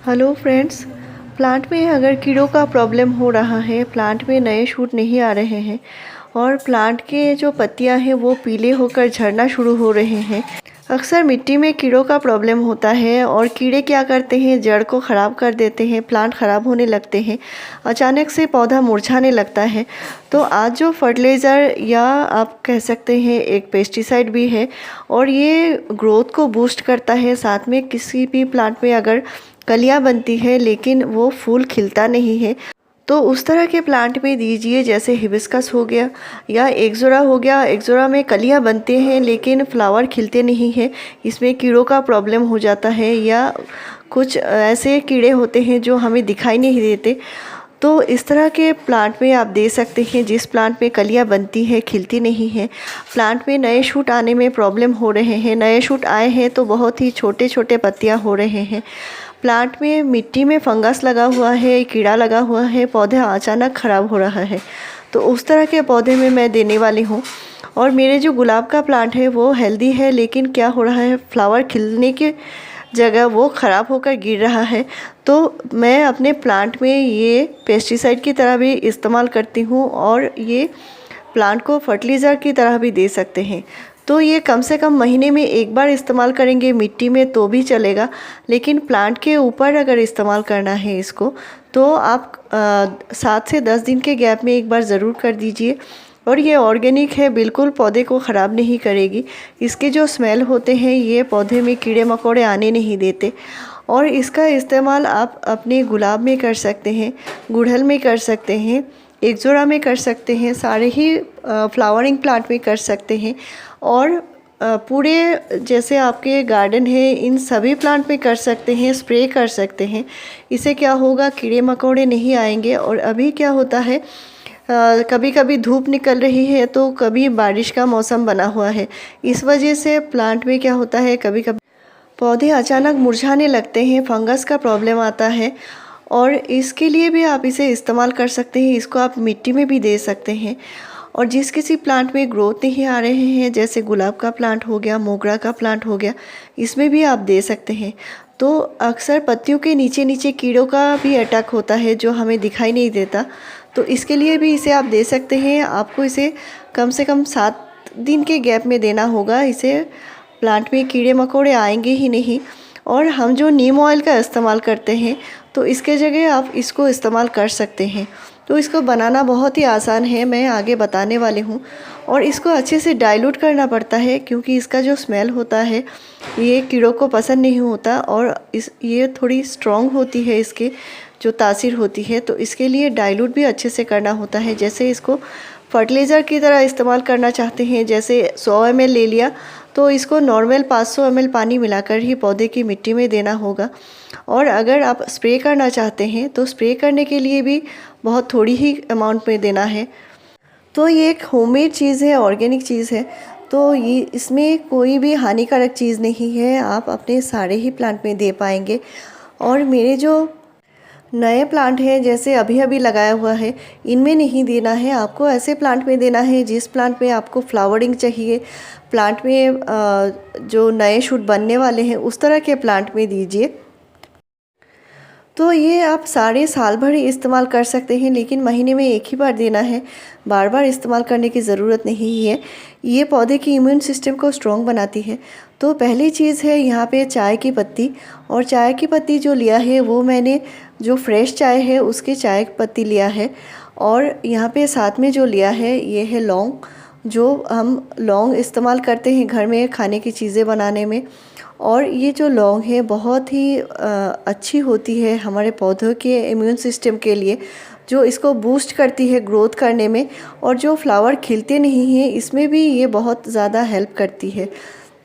Hello friends. Plant में अगर कीड़ों का प्रॉब्लम हो रहा है, प्लांट में नए शूट नहीं आ रहे हैं और प्लांट के जो पत्तियां हैं वो पीले होकर झड़ना शुरू हो रहे हैं। अक्सर मिट्टी में कीड़ों का प्रॉब्लम होता है और कीड़े क्या करते हैं, जड़ को ख़राब कर देते हैं, प्लांट ख़राब होने लगते हैं, अचानक से पौधा मुरझाने लगता है। तो आज जो फर्टिलाइज़र या आप कह सकते हैं एक पेस्टिसाइड भी है और ये ग्रोथ को बूस्ट करता है। साथ में किसी भी प्लांट में अगर कलियां बनती है लेकिन वो फूल खिलता नहीं है, तो उस तरह के प्लांट में दीजिए। जैसे हिबिस्कस हो गया या एक्सोरा हो गया। एक्सोरा में कलियां बनते हैं लेकिन फ्लावर खिलते नहीं हैं, इसमें कीड़ों का प्रॉब्लम हो जाता है या कुछ ऐसे कीड़े होते हैं जो हमें दिखाई नहीं देते। तो इस तरह के प्लांट में आप दे सकते हैं जिस प्लांट में कलियां बनती हैं, खिलती नहीं हैं, प्लांट में नए शूट आने में प्रॉब्लम हो रहे हैं। नए शूट आए हैं तो बहुत ही छोटे छोटे पत्तियां हो रहे हैं। प्लांट में मिट्टी में फंगस लगा हुआ है, कीड़ा लगा हुआ है, पौधा अचानक ख़राब हो रहा है, तो उस तरह के पौधे में मैं देने वाली हूँ। और मेरे जो गुलाब का प्लांट है वो हेल्दी है, लेकिन क्या हो रहा है, फ्लावर खिलने के जगह वो ख़राब होकर गिर रहा है। तो मैं अपने प्लांट में ये पेस्टिसाइड की तरह भी इस्तेमाल करती हूँ और ये प्लांट को फर्टिलाइज़र की तरह भी दे सकते हैं। तो ये कम से कम महीने में एक बार इस्तेमाल करेंगे मिट्टी में तो भी चलेगा, लेकिन प्लांट के ऊपर अगर इस्तेमाल करना है इसको तो आप 7 से 10 दिन के गैप में एक बार ज़रूर कर दीजिए। और ये ऑर्गेनिक है, बिल्कुल पौधे को ख़राब नहीं करेगी। इसके जो स्मेल होते हैं ये पौधे में कीड़े मकोड़े आने नहीं देते। और इसका इस्तेमाल आप अपने गुलाब में कर सकते हैं, गुड़हल में कर सकते हैं, एक्सोरा में कर सकते हैं, सारे ही फ्लावरिंग प्लांट में कर सकते हैं। और पूरे जैसे आपके गार्डन है इन सभी प्लांट में कर सकते हैं, स्प्रे कर सकते हैं। इससे क्या होगा, कीड़े मकोड़े नहीं आएंगे। और अभी क्या होता है, कभी कभी धूप निकल रही है तो कभी बारिश का मौसम बना हुआ है, इस वजह से प्लांट में क्या होता है, कभी कभी पौधे अचानक मुरझाने लगते हैं, फंगस का प्रॉब्लम आता है। और इसके लिए भी आप इसे इस्तेमाल कर सकते हैं, इसको आप मिट्टी में भी दे सकते हैं। और जिस किसी प्लांट में ग्रोथ नहीं आ रहे हैं, जैसे गुलाब का प्लांट हो गया, मोगरा का प्लांट हो गया, इसमें भी आप दे सकते हैं। तो अक्सर पत्तियों के नीचे नीचे कीड़ों का भी अटैक होता है जो हमें दिखाई नहीं देता, तो इसके लिए भी इसे आप दे सकते हैं। आपको इसे कम से कम 7 दिन के गैप में देना होगा। इसे प्लांट में कीड़े मकोड़े आएंगे ही नहीं। और हम जो नीम ऑयल का इस्तेमाल करते हैं तो इसके जगह आप इसको इस्तेमाल कर सकते हैं। तो इसको बनाना बहुत ही आसान है, मैं आगे बताने वाली हूँ। और इसको अच्छे से डाइल्यूट करना पड़ता है क्योंकि इसका जो स्मेल होता है ये कीड़ों को पसंद नहीं होता और ये थोड़ी स्ट्रॉन्ग होती है, इसके जो तासीर होती है, तो इसके लिए डाइल्यूट भी अच्छे से करना होता है। जैसे इसको फर्टिलाइज़र की तरह इस्तेमाल करना चाहते हैं, जैसे 100 ml ले लिया तो इसको नॉर्मल 500 ml पानी मिलाकर ही पौधे की मिट्टी में देना होगा। और अगर आप स्प्रे करना चाहते हैं तो स्प्रे करने के लिए भी बहुत थोड़ी ही अमाउंट में देना है। तो ये एक होममेड चीज़ है, ऑर्गेनिक चीज़ है, तो ये इसमें कोई भी हानिकारक चीज़ नहीं है, आप अपने सारे ही प्लांट में दे पाएंगे। और मेरे जो नए प्लांट हैं जैसे अभी अभी लगाया हुआ है, इनमें नहीं देना है, आपको ऐसे प्लांट में देना है जिस प्लांट में आपको फ्लावरिंग चाहिए, प्लांट में जो नए शूट बनने वाले हैं उस तरह के प्लांट में दीजिए। तो ये आप सारे साल भर ही इस्तेमाल कर सकते हैं, लेकिन महीने में एक ही बार देना है, बार बार इस्तेमाल करने की ज़रूरत नहीं है। ये पौधे की इम्यून सिस्टम को स्ट्रॉन्ग बनाती है। तो पहली चीज़ है यहाँ पे चाय की पत्ती। और चाय की पत्ती जो लिया है वो मैंने जो फ्रेश चाय है उसके चाय की पत्ती लिया है। और यहाँ पे साथ में जो लिया है ये है लौंग, जो हम लौंग इस्तेमाल करते हैं घर में खाने की चीज़ें बनाने में। और ये जो लौंग है बहुत ही अच्छी होती है हमारे पौधों के इम्यून सिस्टम के लिए, जो इसको बूस्ट करती है ग्रोथ करने में। और जो फ्लावर खिलते नहीं हैं इसमें भी ये बहुत ज़्यादा हेल्प करती है।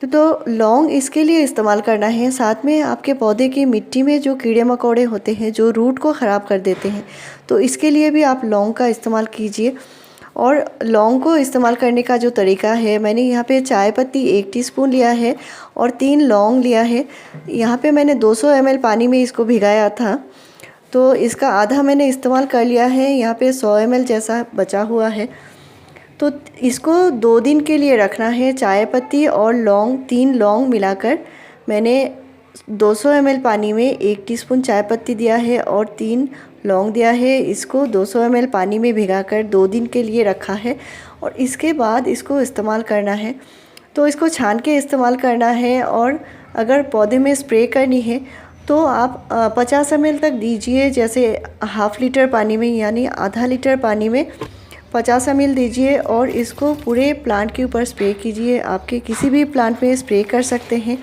तो लौंग इसके लिए इस्तेमाल करना है। साथ में आपके पौधे की मिट्टी में जो कीड़े मकोड़े होते हैं जो रूट को ख़राब कर देते हैं, तो इसके लिए भी आप लौंग का इस्तेमाल कीजिए। और लौंग को इस्तेमाल करने का जो तरीका है, मैंने यहाँ पे चाय पत्ती 1 टीस्पून लिया है और 3 लौंग लिया है। यहाँ पे मैंने 200 ml पानी में इसको भिगाया था, तो इसका आधा मैंने इस्तेमाल कर लिया है। यहाँ पे 100 ml जैसा बचा हुआ है। तो इसको 2 दिन के लिए रखना है। चाय पत्ती और लौंग, 3 लौंग मिलाकर मैंने 200 ml पानी में 1 टीस्पून चाय पत्ती दिया है और 3 लौंग दिया है। इसको 200 ml पानी में भिगाकर 2 दिन के लिए रखा है और इसके बाद इसको इस्तेमाल करना है। तो इसको छान के इस्तेमाल करना है और अगर पौधे में स्प्रे करनी है तो आप 50 ml तक दीजिए, जैसे हाफ़ लीटर पानी में यानी आधा लीटर पानी में 50 ml दीजिए और इसको पूरे प्लांट के ऊपर स्प्रे कीजिए। आपके किसी भी प्लांट में स्प्रे कर सकते हैं,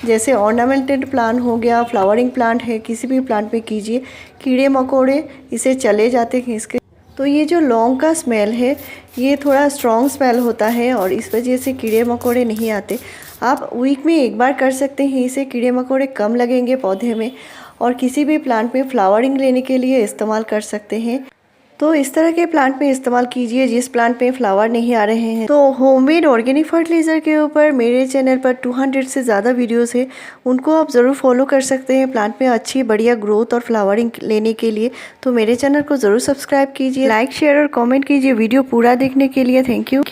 जैसे ऑर्नामेंटेड प्लांट हो गया, फ्लावरिंग प्लांट है, किसी भी प्लांट में कीजिए। कीड़े मकोड़े इसे चले जाते हैं इसके। तो ये जो लौंग का स्मेल है ये थोड़ा स्ट्रॉन्ग स्मेल होता है और इस वजह से कीड़े मकोड़े नहीं आते। आप वीक में एक बार कर सकते हैं, इससे कीड़े मकोड़े कम लगेंगे पौधे में और किसी भी प्लांट में फ्लावरिंग लेने के लिए इस्तेमाल कर सकते हैं। तो इस तरह के प्लांट में इस्तेमाल कीजिए जिस प्लांट में फ्लावर नहीं आ रहे हैं। तो होममेड ऑर्गेनिक फर्टिलाइज़र के ऊपर मेरे चैनल पर 200 से ज़्यादा वीडियोस है, उनको आप ज़रूर फॉलो कर सकते हैं प्लांट में अच्छी बढ़िया ग्रोथ और फ्लावरिंग लेने के लिए। तो मेरे चैनल को ज़रूर सब्सक्राइब कीजिए, लाइक शेयर और कमेंट कीजिए वीडियो पूरा देखने के लिए। Thank you.